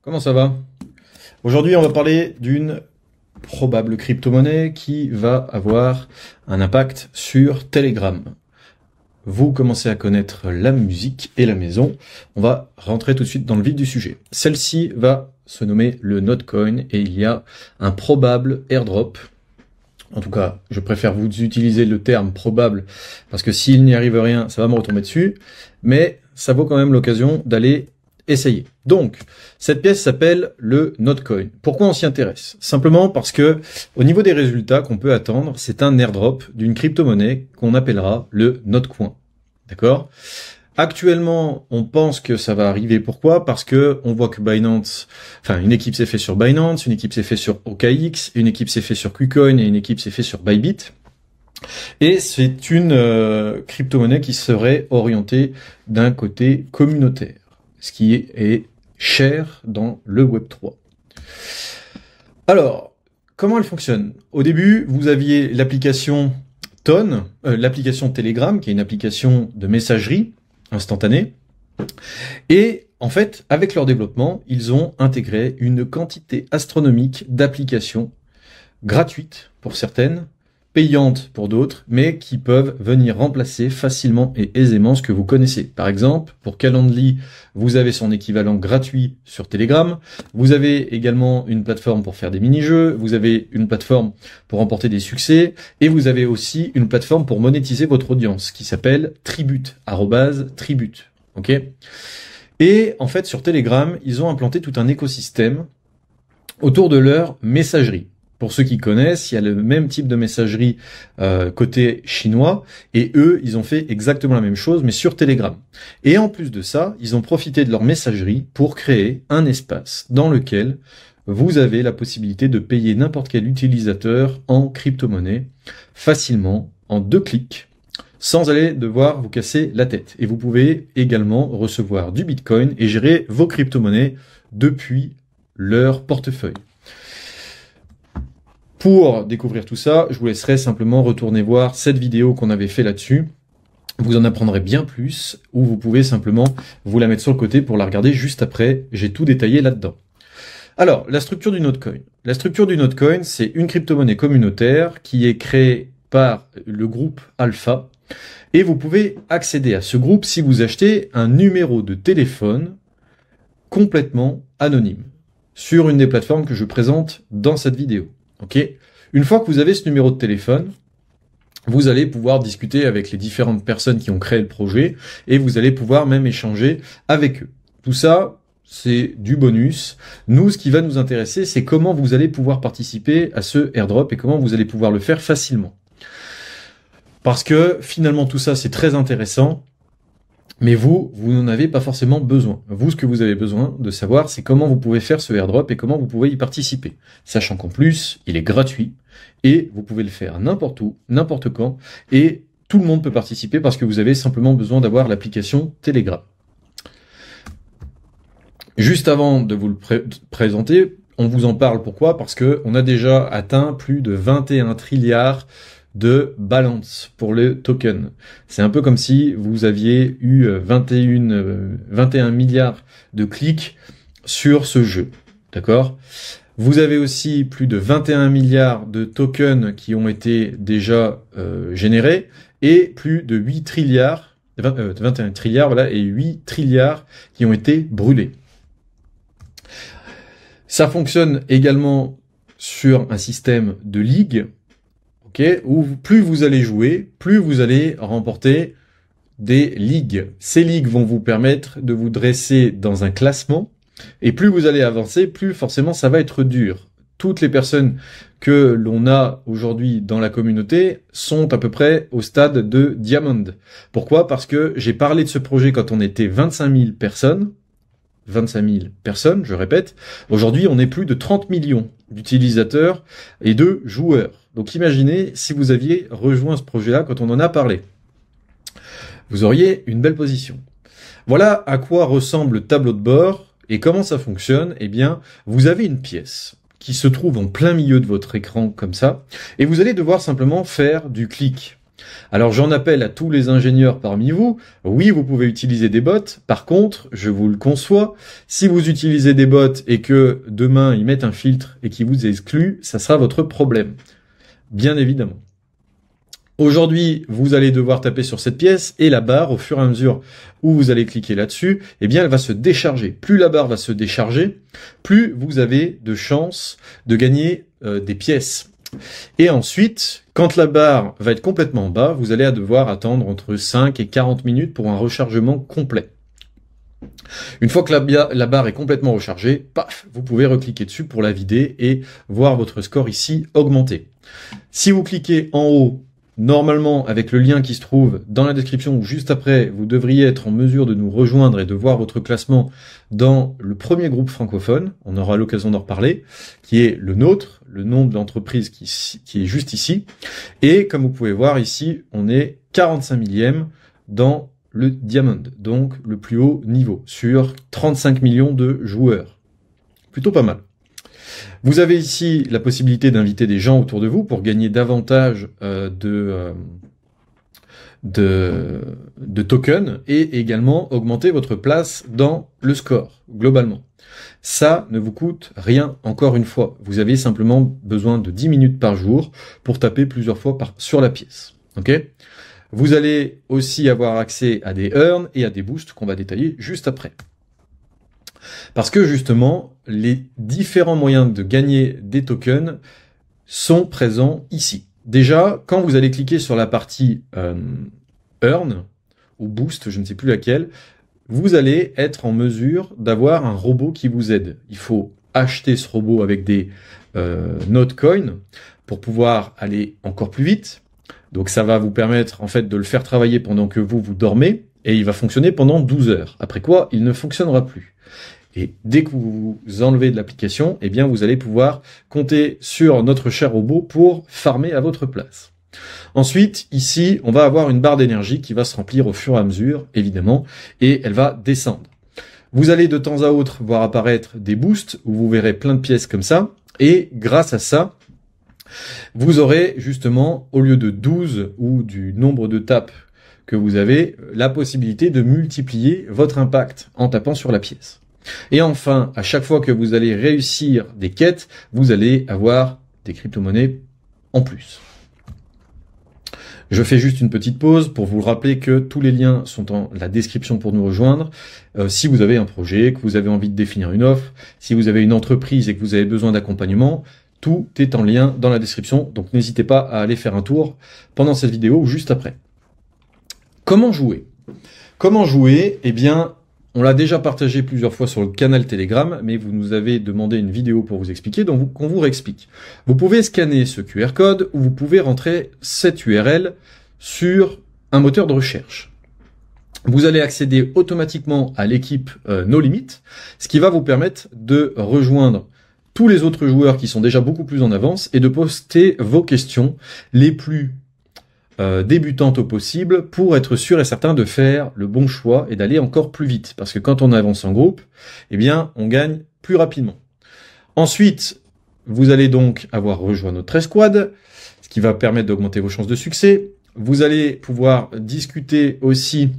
Comment ça va? Aujourd'hui, on va parler d'une probable crypto-monnaie qui va avoir un impact sur Telegram. Vous commencez à connaître la musique et la maison. On va rentrer tout de suite dans le vif du sujet. Celle-ci va se nommer le Notcoin et il y a un probable airdrop. En tout cas, je préfère vous utiliser le terme probable parce que s'il n'y arrive rien, ça va me retomber dessus. Mais ça vaut quand même l'occasion d'aller essayer. Donc, cette pièce s'appelle le Notcoin. Pourquoi on s'y intéresse? Simplement parce que, au niveau des résultats qu'on peut attendre, c'est un airdrop d'une crypto-monnaie qu'on appellera le Notcoin. D'accord? Actuellement, on pense que ça va arriver. Pourquoi? Parce que on voit que Binance, une équipe s'est fait sur Binance, une équipe s'est fait sur OKX, une équipe s'est fait sur KuCoin et une équipe s'est fait sur Bybit. Et c'est une crypto-monnaie qui serait orientée d'un côté communautaire, ce qui est cher dans le Web3. Alors, comment elle fonctionne? Au début, vous aviez l'application l'application Telegram, qui est une application de messagerie instantanée. Et en fait, avec leur développement, ils ont intégré une quantité astronomique d'applications gratuites pour certaines, payantes pour d'autres, mais qui peuvent venir remplacer facilement et aisément ce que vous connaissez. Par exemple, pour Calendly, vous avez son équivalent gratuit sur Telegram. Vous avez également une plateforme pour faire des mini-jeux. Vous avez une plateforme pour remporter des succès. Et vous avez aussi une plateforme pour monétiser votre audience qui s'appelle Tribute, @Tribute. Ok ? Et en fait, sur Telegram, ils ont implanté tout un écosystème autour de leur messagerie. Pour ceux qui connaissent, il y a le même type de messagerie côté chinois, et eux, ils ont fait exactement la même chose, mais sur Telegram. Et en plus de ça, ils ont profité de leur messagerie pour créer un espace dans lequel vous avez la possibilité de payer n'importe quel utilisateur en crypto-monnaie facilement, en 2 clics, sans aller devoir vous casser la tête. Et vous pouvez également recevoir du Bitcoin et gérer vos crypto-monnaies depuis leur portefeuille. Pour découvrir tout ça, je vous laisserai simplement retourner voir cette vidéo qu'on avait fait là-dessus. Vous en apprendrez bien plus, ou vous pouvez simplement vous la mettre sur le côté pour la regarder juste après. J'ai tout détaillé là-dedans. Alors, la structure du Notcoin. La structure du Notcoin, c'est une crypto-monnaie communautaire qui est créée par le groupe Alpha. Et vous pouvez accéder à ce groupe si vous achetez un numéro de téléphone complètement anonyme sur une des plateformes que je présente dans cette vidéo. Ok. Une fois que vous avez ce numéro de téléphone, vous allez pouvoir discuter avec les différentes personnes qui ont créé le projet et vous allez pouvoir même échanger avec eux. Tout ça, c'est du bonus. Nous, ce qui va nous intéresser, c'est comment vous allez pouvoir participer à ce airdrop et comment vous allez pouvoir le faire facilement. Parce que finalement, tout ça, c'est très intéressant. Mais vous n'en avez pas forcément besoin. Vous, ce que vous avez besoin de savoir, c'est comment vous pouvez faire ce airdrop et comment vous pouvez y participer. Sachant qu'en plus, il est gratuit et vous pouvez le faire n'importe où, n'importe quand, et tout le monde peut participer parce que vous avez simplement besoin d'avoir l'application Telegram. Juste avant de vous le présenter, on vous en parle. Pourquoi? Parce que on a déjà atteint plus de 21 trilliards de balance pour le token. C'est un peu comme si vous aviez eu 21 milliards de clics sur ce jeu. D'accord? Vous avez aussi plus de 21 milliards de tokens qui ont été déjà générés et plus de 8 trilliards, 21 trilliards, voilà, et 8 trilliards qui ont été brûlés. Ça fonctionne également sur un système de ligue. Où plus vous allez jouer, plus vous allez remporter des ligues. Ces ligues vont vous permettre de vous dresser dans un classement, et plus vous allez avancer, plus forcément ça va être dur. Toutes les personnes que l'on a aujourd'hui dans la communauté sont à peu près au stade de Diamond. Pourquoi? Parce que j'ai parlé de ce projet quand on était 25 000 personnes. 25 000 personnes, je répète. Aujourd'hui, on est plus de 30 millions d'utilisateurs et de joueurs. Donc imaginez si vous aviez rejoint ce projet-là quand on en a parlé. Vous auriez une belle position. Voilà à quoi ressemble le tableau de bord et comment ça fonctionne. Eh bien, vous avez une pièce qui se trouve en plein milieu de votre écran comme ça et vous allez devoir simplement faire du clic. Alors j'en appelle à tous les ingénieurs parmi vous. Oui, vous pouvez utiliser des bots. Par contre, je vous le conçois, si vous utilisez des bots et que demain ils mettent un filtre et qu'ils vous excluent, ça sera votre problème. Bien évidemment. Aujourd'hui, vous allez devoir taper sur cette pièce et la barre, au fur et à mesure où vous allez cliquer là-dessus, eh bien, elle va se décharger. Plus la barre va se décharger, plus vous avez de chances de gagner des pièces. Et ensuite, quand la barre va être complètement en bas, vous allez devoir attendre entre 5 et 40 minutes pour un rechargement complet. Une fois que la barre est complètement rechargée, paf, vous pouvez recliquer dessus pour la vider et voir votre score ici augmenter. Si vous cliquez en haut, normalement, avec le lien qui se trouve dans la description ou juste après, vous devriez être en mesure de nous rejoindre et de voir votre classement dans le premier groupe francophone. On aura l'occasion d'en reparler, qui est le nôtre, le nom de l'entreprise qui est juste ici. Et comme vous pouvez voir ici, on est 45 millième dans le Diamond, donc le plus haut niveau, sur 35 millions de joueurs. Plutôt pas mal. Vous avez ici la possibilité d'inviter des gens autour de vous pour gagner davantage de tokens et également augmenter votre place dans le score, globalement. Ça ne vous coûte rien, encore une fois. Vous avez simplement besoin de 10 minutes par jour pour taper plusieurs fois sur la pièce. Ok ? Vous allez aussi avoir accès à des earns et à des boosts qu'on va détailler juste après. Parce que justement, les différents moyens de gagner des tokens sont présents ici. Déjà, quand vous allez cliquer sur la partie Earn ou Boost, je ne sais plus laquelle, vous allez être en mesure d'avoir un robot qui vous aide. Il faut acheter ce robot avec des Notecoin pour pouvoir aller encore plus vite. Donc ça va vous permettre en fait de le faire travailler pendant que vous dormez et il va fonctionner pendant 12 heures. Après quoi, il ne fonctionnera plus. Et dès que vous vous enlevez de l'application, eh bien, vous allez pouvoir compter sur notre cher robot pour farmer à votre place. Ensuite, ici, on va avoir une barre d'énergie qui va se remplir au fur et à mesure, évidemment, et elle va descendre. Vous allez de temps à autre voir apparaître des boosts où vous verrez plein de pièces comme ça. Et grâce à ça, vous aurez justement, au lieu de 12 ou du nombre de tapes que vous avez, la possibilité de multiplier votre impact en tapant sur la pièce. Et enfin, à chaque fois que vous allez réussir des quêtes, vous allez avoir des crypto-monnaies en plus. Je fais juste une petite pause pour vous rappeler que tous les liens sont dans la description pour nous rejoindre. Si vous avez un projet, que vous avez envie de définir une offre, si vous avez une entreprise et que vous avez besoin d'accompagnement, tout est en lien dans la description. Donc n'hésitez pas à aller faire un tour pendant cette vidéo ou juste après. Comment jouer? Comment jouer? Eh bien, on l'a déjà partagé plusieurs fois sur le canal Telegram, mais vous nous avez demandé une vidéo pour vous expliquer, donc qu'on vous réexplique. Vous pouvez scanner ce QR code ou vous pouvez rentrer cette URL sur un moteur de recherche. Vous allez accéder automatiquement à l'équipe No Limit, ce qui va vous permettre de rejoindre tous les autres joueurs qui sont déjà beaucoup plus en avance et de poster vos questions les plus débutantes au possible pour être sûr et certain de faire le bon choix et d'aller encore plus vite. Parce que quand on avance en groupe, eh bien, on gagne plus rapidement. Ensuite, vous allez donc avoir rejoint notre escouade, ce qui va permettre d'augmenter vos chances de succès. Vous allez pouvoir discuter aussi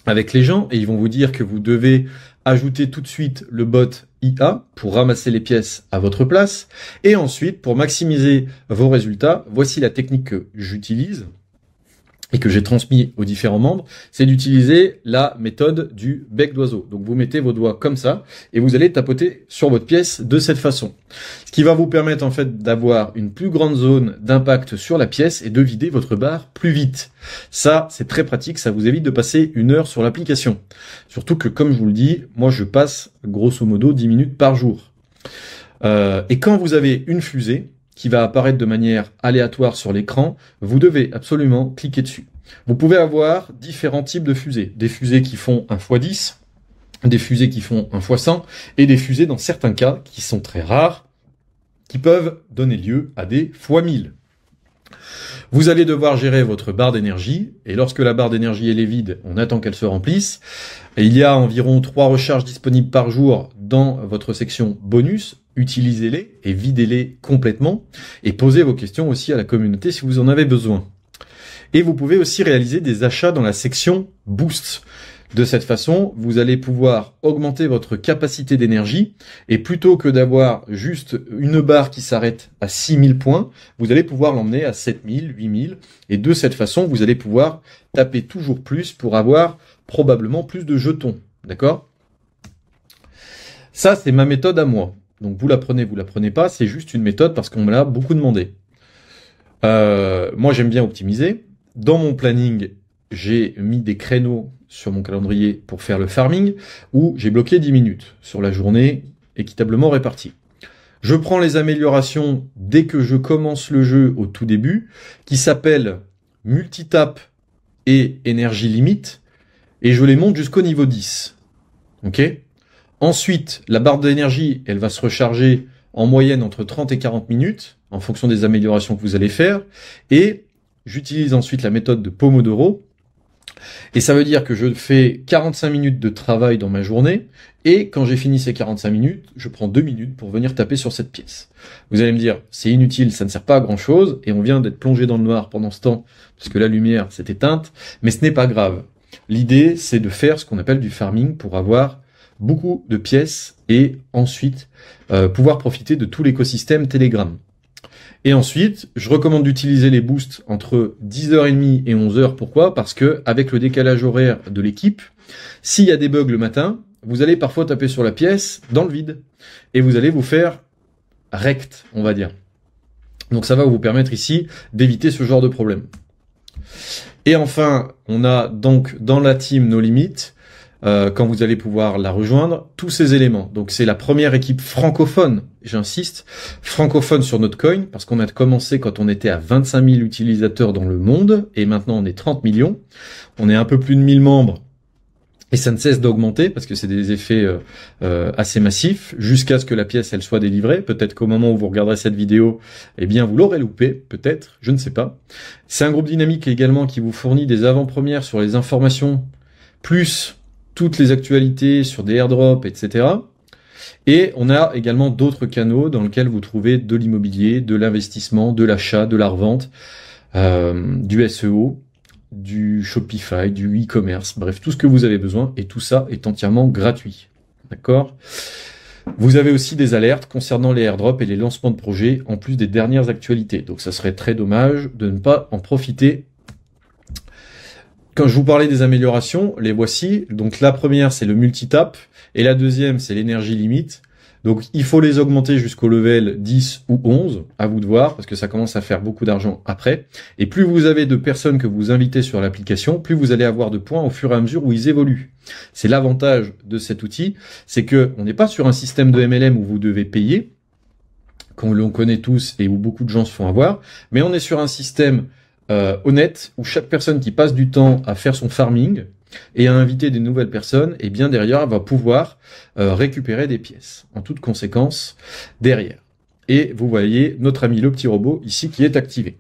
avec les gens et ils vont vous dire que vous devez ajouter tout de suite le bot IA pour ramasser les pièces à votre place. Et ensuite, pour maximiser vos résultats, voici la technique que j'utilise et que j'ai transmis aux différents membres, c'est d'utiliser la méthode du bec d'oiseau. Donc vous mettez vos doigts comme ça et vous allez tapoter sur votre pièce de cette façon. Ce qui va vous permettre en fait d'avoir une plus grande zone d'impact sur la pièce et de vider votre barre plus vite. Ça, c'est très pratique, ça vous évite de passer 1 heure sur l'application. Surtout que comme je vous le dis, moi je passe grosso modo 10 minutes par jour. Et quand vous avez une fusée qui va apparaître de manière aléatoire sur l'écran, vous devez absolument cliquer dessus. Vous pouvez avoir différents types de fusées. Des fusées qui font 1 x 10, des fusées qui font 1 x 100, et des fusées dans certains cas, qui sont très rares, qui peuvent donner lieu à des x 1000. Vous allez devoir gérer votre barre d'énergie, et lorsque la barre d'énergie est vide, on attend qu'elle se remplisse. Et il y a environ 3 recharges disponibles par jour dans votre section bonus. Utilisez-les et videz-les complètement, et posez vos questions aussi à la communauté si vous en avez besoin. Et vous pouvez aussi réaliser des achats dans la section Boost. De cette façon, vous allez pouvoir augmenter votre capacité d'énergie et plutôt que d'avoir juste une barre qui s'arrête à 6000 points, vous allez pouvoir l'emmener à 7000, 8000 et de cette façon, vous allez pouvoir taper toujours plus pour avoir probablement plus de jetons. D'accord? Ça, c'est ma méthode à moi. Donc vous la prenez pas, c'est juste une méthode parce qu'on me l'a beaucoup demandé. Moi, j'aime bien optimiser. Dans mon planning, j'ai mis des créneaux sur mon calendrier pour faire le farming, où j'ai bloqué 10 minutes sur la journée équitablement répartie. Je prends les améliorations dès que je commence le jeu au tout début, qui s'appellent multitap et énergie limite, et je les monte jusqu'au niveau 10. Ok ? Ensuite, la barre d'énergie, elle va se recharger en moyenne entre 30 et 40 minutes, en fonction des améliorations que vous allez faire, et j'utilise ensuite la méthode de Pomodoro, et ça veut dire que je fais 45 minutes de travail dans ma journée, et quand j'ai fini ces 45 minutes, je prends 2 minutes pour venir taper sur cette pièce. Vous allez me dire, c'est inutile, ça ne sert pas à grand chose, et on vient d'être plongé dans le noir pendant ce temps, parce que la lumière s'est éteinte, mais ce n'est pas grave. L'idée, c'est de faire ce qu'on appelle du farming pour avoir beaucoup de pièces, et ensuite pouvoir profiter de tout l'écosystème Telegram. Et ensuite, je recommande d'utiliser les boosts entre 10h30 et 11h. Pourquoi? Parce que avec le décalage horaire de l'équipe, s'il y a des bugs le matin, vous allez parfois taper sur la pièce dans le vide. Et vous allez vous faire rect, on va dire. Donc ça va vous permettre ici d'éviter ce genre de problème. Et enfin, on a donc dans la team No Limit, quand vous allez pouvoir la rejoindre, tous ces éléments. Donc c'est la première équipe francophone, j'insiste, francophone sur Notcoin, parce qu'on a commencé quand on était à 25 000 utilisateurs dans le monde, et maintenant on est 30 millions. On est un peu plus de 1000 membres, et ça ne cesse d'augmenter, parce que c'est des effets assez massifs, jusqu'à ce que la pièce elle soit délivrée. Peut-être qu'au moment où vous regarderez cette vidéo, eh bien vous l'aurez loupé, peut-être, je ne sais pas. C'est un groupe dynamique également qui vous fournit des avant-premières sur les informations, plus toutes les actualités sur des airdrops, etc. Et on a également d'autres canaux dans lesquels vous trouvez de l'immobilier, de l'investissement, de l'achat, de la revente, du SEO, du Shopify, du e-commerce, bref, tout ce que vous avez besoin, et tout ça est entièrement gratuit. D'accord ? Vous avez aussi des alertes concernant les airdrops et les lancements de projets, en plus des dernières actualités. Donc ça serait très dommage de ne pas en profiter. Quand je vous parlais des améliorations, les voici. Donc la première, c'est le multitap, et la deuxième, c'est l'énergie limite. Donc il faut les augmenter jusqu'au level 10 ou 11, à vous de voir, parce que ça commence à faire beaucoup d'argent après. Et plus vous avez de personnes que vous invitez sur l'application, plus vous allez avoir de points au fur et à mesure où ils évoluent. C'est l'avantage de cet outil, c'est que on n'est pas sur un système de MLM où vous devez payer, qu'on l'on connaît tous et où beaucoup de gens se font avoir, mais on est sur un système honnête, où chaque personne qui passe du temps à faire son farming et à inviter des nouvelles personnes, et bien derrière, elle va pouvoir récupérer des pièces, en toute conséquence, derrière. Et vous voyez notre ami le petit robot ici qui est activé.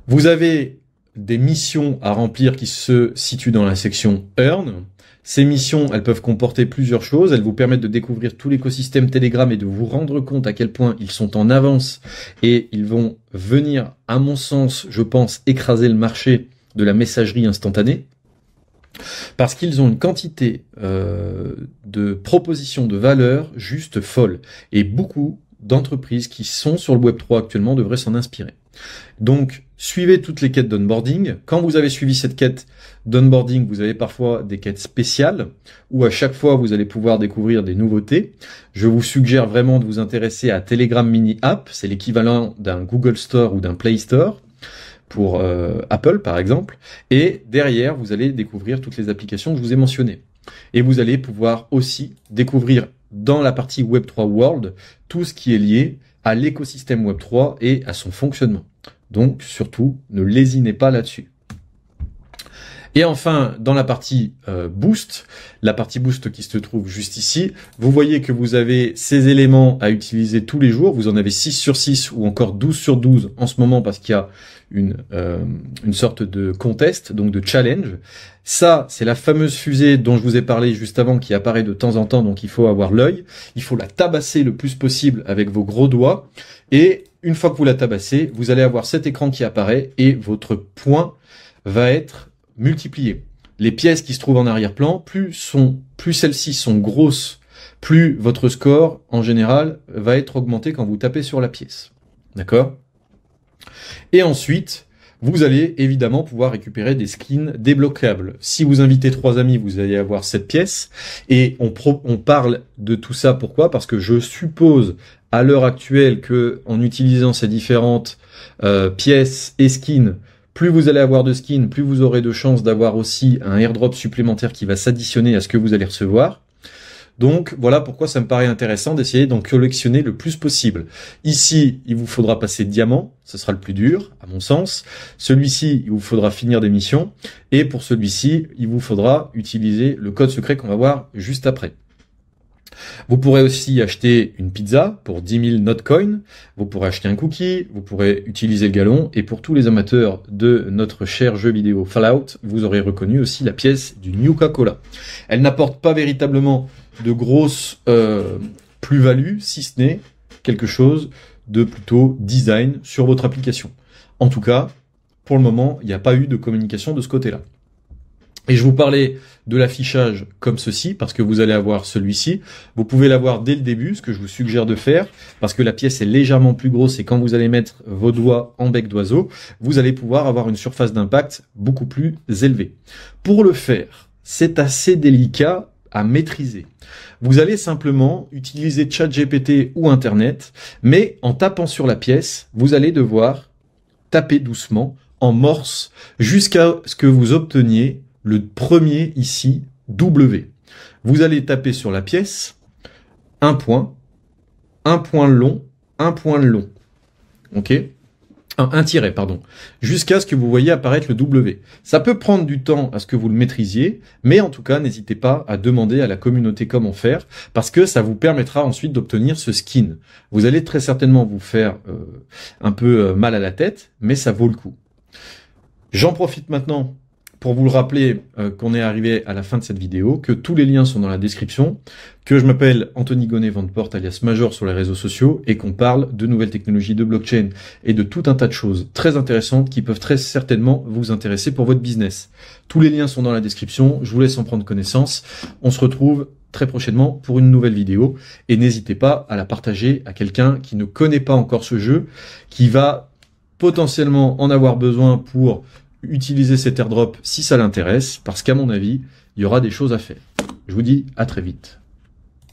Vous avez des missions à remplir qui se situent dans la section Earn. Ces missions, elles peuvent comporter plusieurs choses. Elles vous permettent de découvrir tout l'écosystème Telegram et de vous rendre compte à quel point ils sont en avance et ils vont venir, à mon sens, je pense, écraser le marché de la messagerie instantanée parce qu'ils ont une quantité de propositions de valeur juste folle et beaucoup d'entreprises qui sont sur le Web3 actuellement devraient s'en inspirer. Donc, suivez toutes les quêtes d'onboarding. Quand vous avez suivi cette quête d'onboarding, vous avez parfois des quêtes spéciales où à chaque fois, vous allez pouvoir découvrir des nouveautés. Je vous suggère vraiment de vous intéresser à Telegram Mini App. C'est l'équivalent d'un Google Store ou d'un Play Store pour Apple, par exemple. Et derrière, vous allez découvrir toutes les applications que je vous ai mentionnées. Et vous allez pouvoir aussi découvrir dans la partie Web3 World tout ce qui est lié à l'écosystème Web3 et à son fonctionnement. Donc, surtout, ne lésinez pas là-dessus. Et enfin, dans la partie Boost, la partie Boost qui se trouve juste ici, vous voyez que vous avez ces éléments à utiliser tous les jours. Vous en avez 6 sur 6 ou encore 12 sur 12 en ce moment parce qu'il y a une sorte de contest, donc de challenge. Ça, c'est la fameuse fusée dont je vous ai parlé juste avant qui apparaît de temps en temps, donc il faut avoir l'œil. Il faut la tabasser le plus possible avec vos gros doigts et une fois que vous la tabassez, vous allez avoir cet écran qui apparaît et votre point va être multiplié. Les pièces qui se trouvent en arrière-plan, plus celles-ci sont grosses, plus votre score, en général, va être augmenté quand vous tapez sur la pièce. D'accord? Et ensuite, vous allez évidemment pouvoir récupérer des skins débloquables. Si vous invitez 3 amis, vous allez avoir cette pièce. Et on parle de tout ça, pourquoi? Parce que je suppose, à l'heure actuelle, que en utilisant ces différentes pièces et skins, plus vous allez avoir de skins, plus vous aurez de chances d'avoir aussi un airdrop supplémentaire qui va s'additionner à ce que vous allez recevoir. Donc voilà pourquoi ça me paraît intéressant d'essayer d'en collectionner le plus possible. Ici, il vous faudra passer diamant, ce sera le plus dur, à mon sens. Celui-ci, il vous faudra finir des missions. Et pour celui-ci, il vous faudra utiliser le code secret qu'on va voir juste après. Vous pourrez aussi acheter une pizza pour 10 000 Notcoin, vous pourrez acheter un cookie, vous pourrez utiliser le galon, et pour tous les amateurs de notre cher jeu vidéo Fallout, vous aurez reconnu aussi la pièce du Nuka-Cola. Elle n'apporte pas véritablement de grosses plus-values, si ce n'est quelque chose de plutôt design sur votre application. En tout cas, pour le moment, il n'y a pas eu de communication de ce côté-là. Et je vous parlais de l'affichage comme ceci, parce que vous allez avoir celui-ci. Vous pouvez l'avoir dès le début, ce que je vous suggère de faire, parce que la pièce est légèrement plus grosse et quand vous allez mettre vos doigts en bec d'oiseau, vous allez pouvoir avoir une surface d'impact beaucoup plus élevée. Pour le faire, c'est assez délicat à maîtriser. Vous allez simplement utiliser ChatGPT ou Internet, mais en tapant sur la pièce, vous allez devoir taper doucement, en morse, jusqu'à ce que vous obteniez le premier ici, W. Vous allez taper sur la pièce, un point long, ok? Un tiret, pardon, jusqu'à ce que vous voyez apparaître le W. Ça peut prendre du temps à ce que vous le maîtrisiez, mais en tout cas, n'hésitez pas à demander à la communauté comment faire, parce que ça vous permettra ensuite d'obtenir ce skin. Vous allez très certainement vous faire un peu mal à la tête, mais ça vaut le coup. J'en profite maintenant pour vous le rappeler qu'on est arrivé à la fin de cette vidéo, que tous les liens sont dans la description, que je m'appelle Anthony Gonnet Venteport alias Major sur les réseaux sociaux et qu'on parle de nouvelles technologies, de blockchain et de tout un tas de choses très intéressantes qui peuvent très certainement vous intéresser pour votre business. Tous les liens sont dans la description, je vous laisse en prendre connaissance. On se retrouve très prochainement pour une nouvelle vidéo et n'hésitez pas à la partager à quelqu'un qui ne connaît pas encore ce jeu, qui va potentiellement en avoir besoin pour utiliser cet airdrop si ça l'intéresse, parce qu'à mon avis, il y aura des choses à faire. Je vous dis à très vite.